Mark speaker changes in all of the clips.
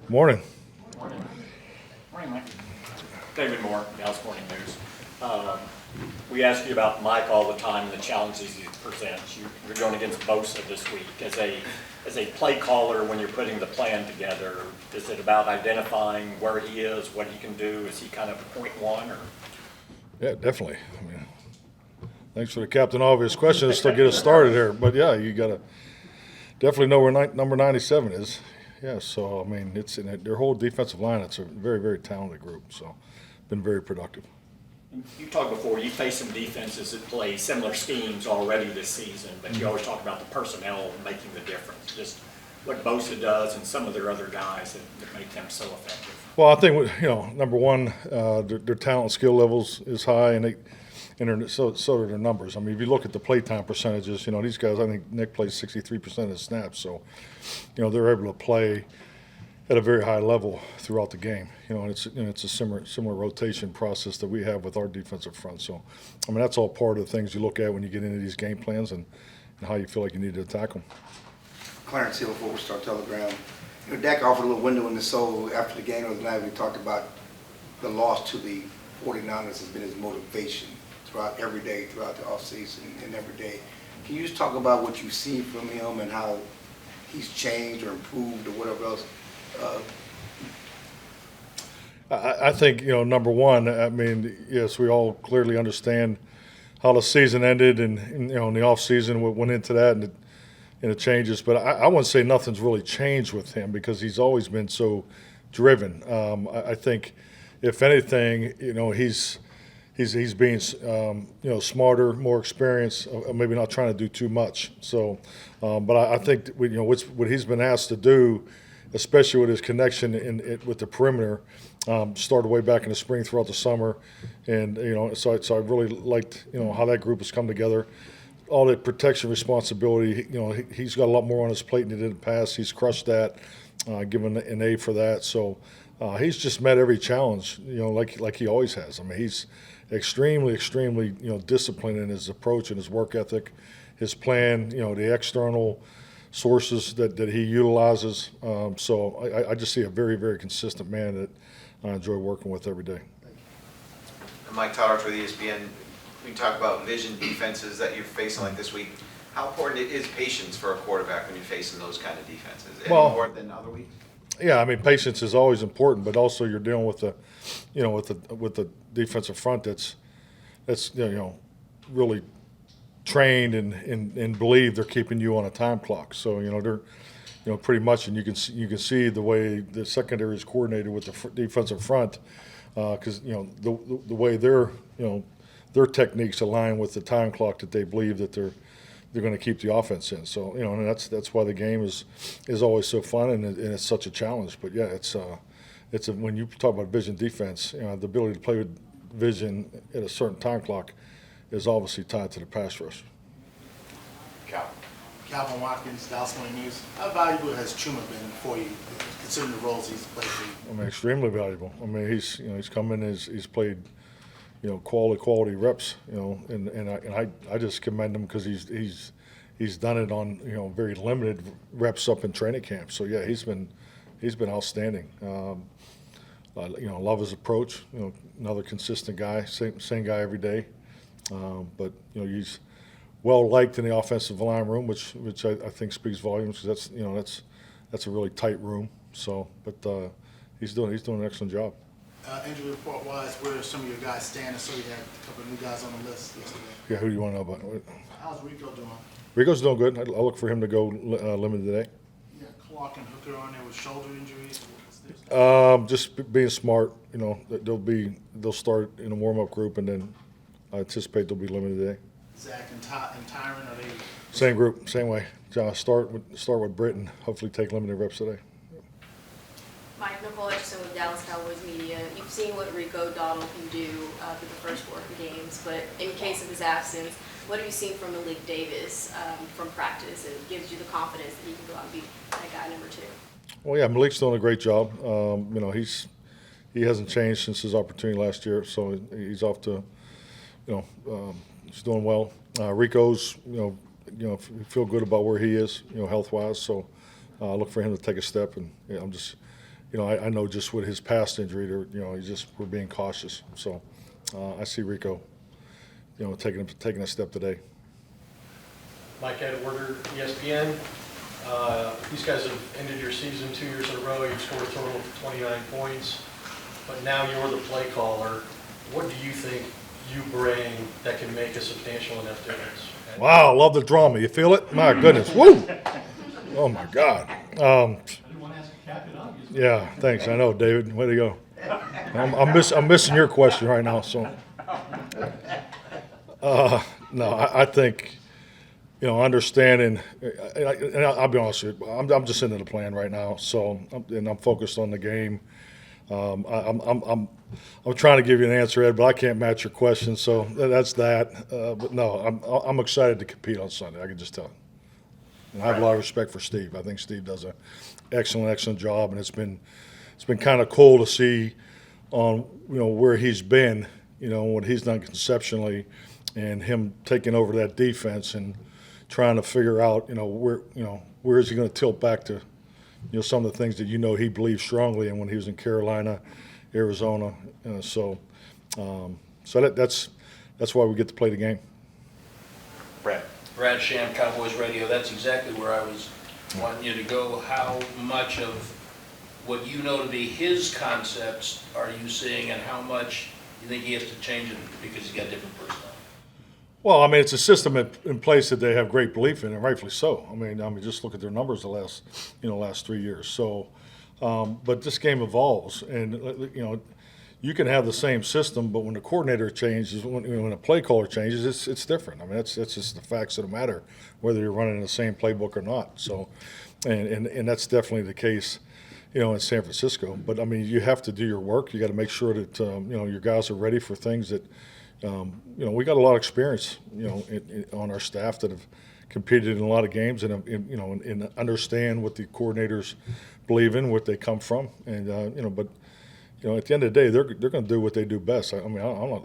Speaker 1: Morning.
Speaker 2: Morning. Morning, Mike. David Moore, Dallas Morning News. We ask you about Mike all the time and the challenges he presents. You're going against Bosa this week. As a play caller, when you're putting the plan together, is it about identifying where he is, what he can do? Is he kind of point one? Or?
Speaker 1: Yeah, definitely. I mean, thanks for the Captain Obvious question to get us started here. But yeah, you got to definitely know where number 97 is. Yeah, so I mean, it's in their whole defensive line. It's a very, very talented group. So, been very productive.
Speaker 2: You talked before, you face some defenses that play similar schemes already this season, but you always talk about the personnel making the difference. Just what Bosa does and some of their other guys that make them so effective.
Speaker 1: Well, I think number one, their talent and skill levels is high, and so are their numbers. I mean, if you look at the playtime percentages, these guys. I think Nick plays 63% of the snaps, so they're able to play at a very high level throughout the game. And it's a similar rotation process that we have with our defensive front. So, I mean, that's all part of the things you look at when you get into these game plans and how you feel like you need to attack them.
Speaker 3: Clarence Hill, Four Star Telegram. Dak offered a little window in the soul after the game the other night. We talked about the loss to the 49ers has been his motivation throughout every day, throughout the offseason and every day. Can you just talk about what you've seen from him and how he's changed or improved or whatever else?
Speaker 1: I think, number one, I mean, yes, we all clearly understand how the season ended and in the offseason what went into that and the changes. But I wouldn't say nothing's really changed with him because he's always been so driven. I think, if anything, he's being, smarter, more experienced, maybe not trying to do too much. So, but I think, what he's been asked to do, especially with his connection with the perimeter, started way back in the spring throughout the summer, and so I really liked how that group has come together. All that protection responsibility, he's got a lot more on his plate than he did in the past. He's crushed that, given an A for that. So he's just met every challenge, like he always has. I mean, he's extremely, disciplined in his approach and his work ethic, his plan, the external sources that he utilizes. So I just see a very, very consistent man that I enjoy working with every day.
Speaker 4: Mike Toddarch with ESPN. We talk about vision defenses that you're facing like this week. How important is patience for a quarterback when you're facing those kind of defenses? Any more than other weeks?
Speaker 1: Yeah, I mean, patience is always important, but also you're dealing with the defensive front that's really trained and believe they're keeping you on a time clock. So they're pretty much, and you can see the way the secondary is coordinated with the defensive front, because the way their techniques align with the time clock that they believe that they're going to keep the offense in. So and that's why the game is always so fun and it's such a challenge. But yeah, it's when you talk about vision defense, the ability to play with vision at a certain time clock is obviously tied to the pass rush.
Speaker 5: Calvin Watkins, Dallas Morning News. How valuable has Chuma been for you, considering the roles he's played for you?
Speaker 1: I mean, extremely valuable. I mean, he's come in, he's played quality reps, and I just commend him because he's done it on very limited reps up in training camp. So yeah, he's been outstanding. Love his approach. Another consistent guy, same guy every day. But he's well liked in the offensive line room, which I think speaks volumes because that's a really tight room. So, but he's doing an excellent job.
Speaker 5: Injury report-wise, where do some of your guys stand? I saw you had a couple of new guys on the list yesterday.
Speaker 1: Yeah, who do you want to know about?
Speaker 5: How's Rico doing?
Speaker 1: Rico's doing good. I look for him to go limited today.
Speaker 5: Yeah, Clark and Hooker on there with shoulder injuries.
Speaker 1: Just being smart. They'll start in a warm-up group, and then I anticipate they'll be limited today.
Speaker 5: Zach and Tyron, are they?
Speaker 1: Same group, same way. Start with Britt and hopefully take limited reps today.
Speaker 6: Mike, Nicole Etchison with Dallas Cowboys Media. You've seen what Rico Dowdle can do through the first 4 games, but in case of his absence, what have you seen from Malik Davis from practice that gives you the confidence that he can go out and be that guy number 2?
Speaker 1: Well, yeah, Malik's doing a great job. He hasn't changed since his opportunity last year, so he's off to, he's doing well. Rico's, feel good about where he is, health-wise. So look for him to take a step, and I'm just I know just with his past injury, we're being cautious. So I see Rico, taking a step today.
Speaker 7: Mike Edwarder, ESPN. These guys have ended your season 2 years in a row. You've scored a total of 29 points, but now you're the play caller. What do you think you bring that can make a substantial enough difference?
Speaker 1: Wow, love the drama. You feel it? My goodness. Woo! Oh, my God. Yeah, thanks. I know, David. Way to go. I'm missing your question right now. So, no, I think, understanding, and I'll be honest with you, I'm just into the plan right now. So, I'm focused on the game. I'm trying to give you an answer, Ed, but I can't match your question. So that's that. But no, I'm excited to compete on Sunday. I can just tell. And I have a lot of respect for Steve. I think Steve does an excellent job, and it's been kind of cool to see on where he's been, what he's done conceptually, and him taking over that defense and trying to figure out where is he going to tilt back to, some of the things that he believes strongly in when he was in Carolina, Arizona. So that's why we get to play the game.
Speaker 8: Brad Sham, Cowboys Radio. That's exactly where I was wanting you to go. How much of what you know to be his concepts are you seeing, and how much you think he has to change it because he's got different personnel?
Speaker 1: Well, I mean, it's a system in place that they have great belief in, and rightfully so. I mean, just look at their numbers the last 3 years. So, but this game evolves, and you can have the same system, but when the coordinator changes, when a play caller changes, it's different. I mean, that's just the facts of the matter, whether you're running the same playbook or not. So, and that's definitely the case, in San Francisco. But I mean, you have to do your work. You got to make sure that your guys are ready for things that. We got a lot of experience, on our staff that have competed in a lot of games and understand what the coordinators believe in, what they come from, and but at the end of the day, they're going to do what they do best. I'm not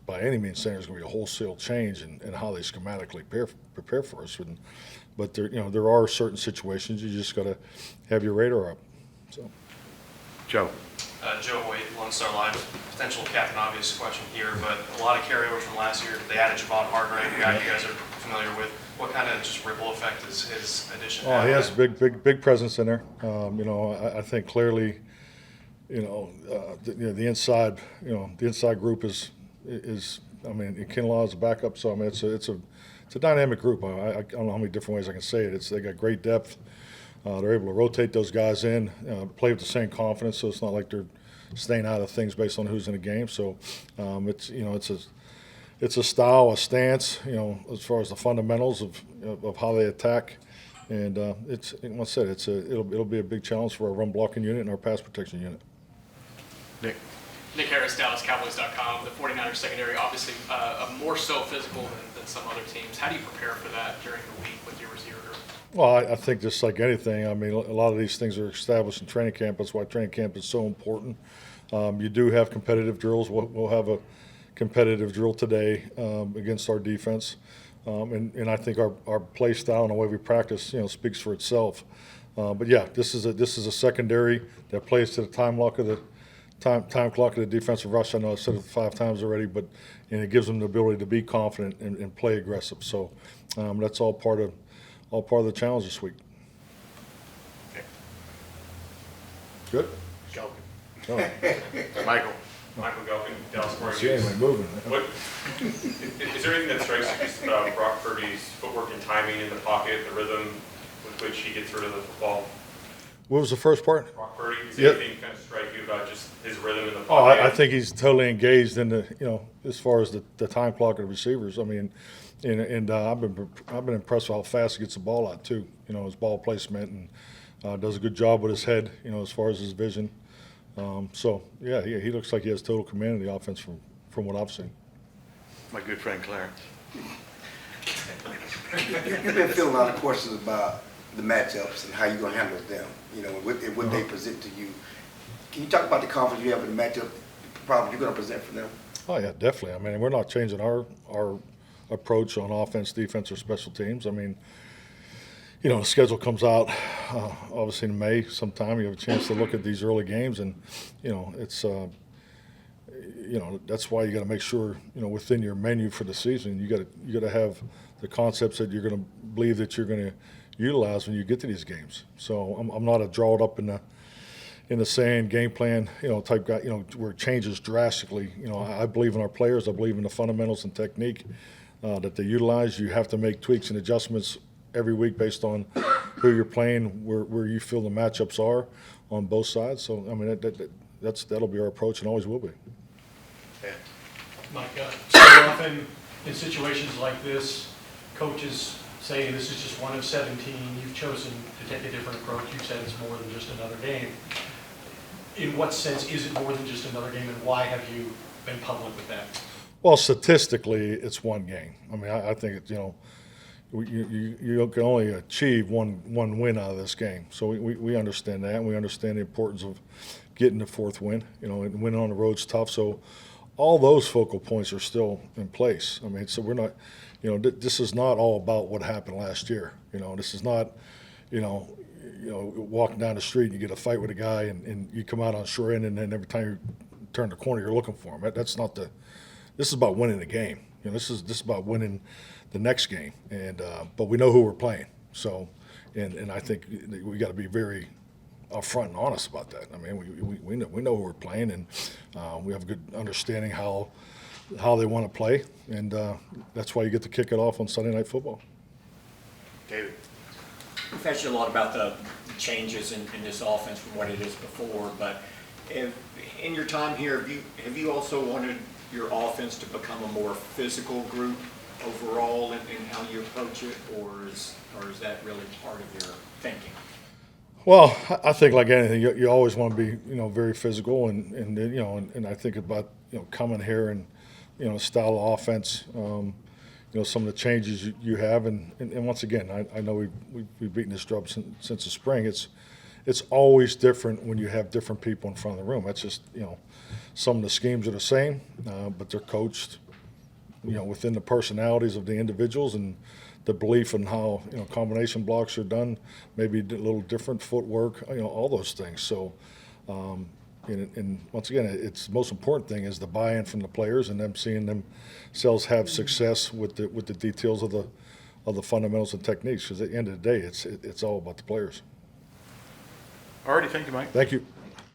Speaker 1: by any means saying there's going to be a wholesale change in how they schematically prepare for us, but there are certain situations you just got to have your radar up. So,
Speaker 9: Joe.
Speaker 10: Joe Hoyt, Lone Star Line. Potential Captain Obvious question here, but a lot of carryover from last year. They added Javon Hargrave, a guy you guys are familiar with. What kind of just ripple effect is his addition?
Speaker 1: Oh, he has a big presence in there. I think clearly, the inside, the inside group is. I mean, Kinlaw is a backup, so I mean, it's a dynamic group. I don't know how many different ways I can say it. They got great depth. They're able to rotate those guys in, play with the same confidence, so it's not like they're staying out of things based on who's in the game. So it's a style, a stance, as far as the fundamentals of how they attack, and like I said, it'll be a big challenge for our run blocking unit and our pass protection unit.
Speaker 10: Nick Harris, DallasCowboys.com. The 49ers secondary, obviously more so physical than some other teams. How do you prepare for that during the week with your receiver group?
Speaker 1: Well, I think just like anything, I mean, a lot of these things are established in training camp. That's why training camp is so important. You do have competitive drills. We'll have a competitive drill today against our defense. And I think our play style and the way we practice, speaks for itself. But yeah, this is a secondary that plays to the time clock of the defensive rush. I know I've said it 5 times already, but it gives them the ability to be confident and play aggressive. So that's all part of the challenge this week.
Speaker 9: Okay.
Speaker 1: Good. Oh,
Speaker 9: Michael.
Speaker 11: Michael Gelkin, Dallas Morning
Speaker 1: see anybody moving.
Speaker 11: What is there anything that strikes you just about Brock Purdy's footwork and timing in the pocket, the rhythm with which he gets rid of the football?
Speaker 1: What was the first part?
Speaker 11: Brock Purdy, does
Speaker 1: Yep.
Speaker 11: anything kind of strike you about just his rhythm in the
Speaker 1: Oh,
Speaker 11: pocket?
Speaker 1: I think he's totally engaged in the, as far as the time clock of the receivers. I mean, and I've been impressed with how fast he gets the ball out too. His ball placement and does a good job with his head. As far as his vision. So yeah, he looks like he has total command of the offense from what I've seen.
Speaker 9: My good friend Clarence.
Speaker 3: You've been fielding a lot of questions about the matchups and how you're going to handle them, what they present to you. Can you talk about the confidence you have in the matchup problems you're going to present for them?
Speaker 1: Oh yeah, definitely. I mean, we're not changing our approach on offense, defense, or special teams. I mean, the schedule comes out, obviously in May sometime, you have a chance to look at these early games, and, it's, that's why you got to make sure, within your menu for the season, you got to have the concepts that you're going to believe that you're going to utilize when you get to these games. So I'm not a draw it up in the sand game plan, type guy, where it changes drastically. I believe in our players. I believe in the fundamentals and technique that they utilize. You have to make tweaks and adjustments every week based on who you're playing, where you feel the matchups are on both sides. So, I mean, that'll be our approach and always will be.
Speaker 7: Mike, so often in situations like this, coaches say this is just one of 17, you've chosen to take a different approach, you said it's more than just another game. In what sense is it more than just another game, and why have you been public with that?
Speaker 1: Well, statistically, it's one game. I mean, I think it's, you can only achieve one win out of this game. So we understand that, and we understand the importance of getting the fourth win. And winning on the road's tough. So all those focal points are still in place. I mean, so we're not, this is not all about what happened last year. This is not, walking down the street and you get a fight with a guy and you come out on shore end, and then every time you turn the corner, you're looking for him. That's not the. This is about winning the game. This is about winning the next game. And but we know who we're playing. So, and I think we got to be very upfront and honest about that. I mean, we know who we're playing, and we have a good understanding how they want to play, and that's why you get to kick it off on Sunday Night Football.
Speaker 9: David.
Speaker 2: We've asked you a lot about the changes in this offense from what it is before, but in your time here, have you also wanted your offense to become a more physical group overall in how you approach it, or is that really part of your thinking?
Speaker 1: Well, I think like anything, you always want to be, very physical, and I think about, coming here and, style of offense, some of the changes you have, and once again, I know we've beaten this drum since the spring. It's always different when you have different people in front of the room. That's just, some of the schemes are the same, but they're coached, within the personalities of the individuals and the belief in how, combination blocks are done, maybe a little different footwork, all those things. So, and once again, it's the most important thing is the buy-in from the players and them seeing themselves have success with the details of the fundamentals and techniques. Because at the end of the day, it's all about the players.
Speaker 9: All righty, thank you, Mike.
Speaker 1: Thank you.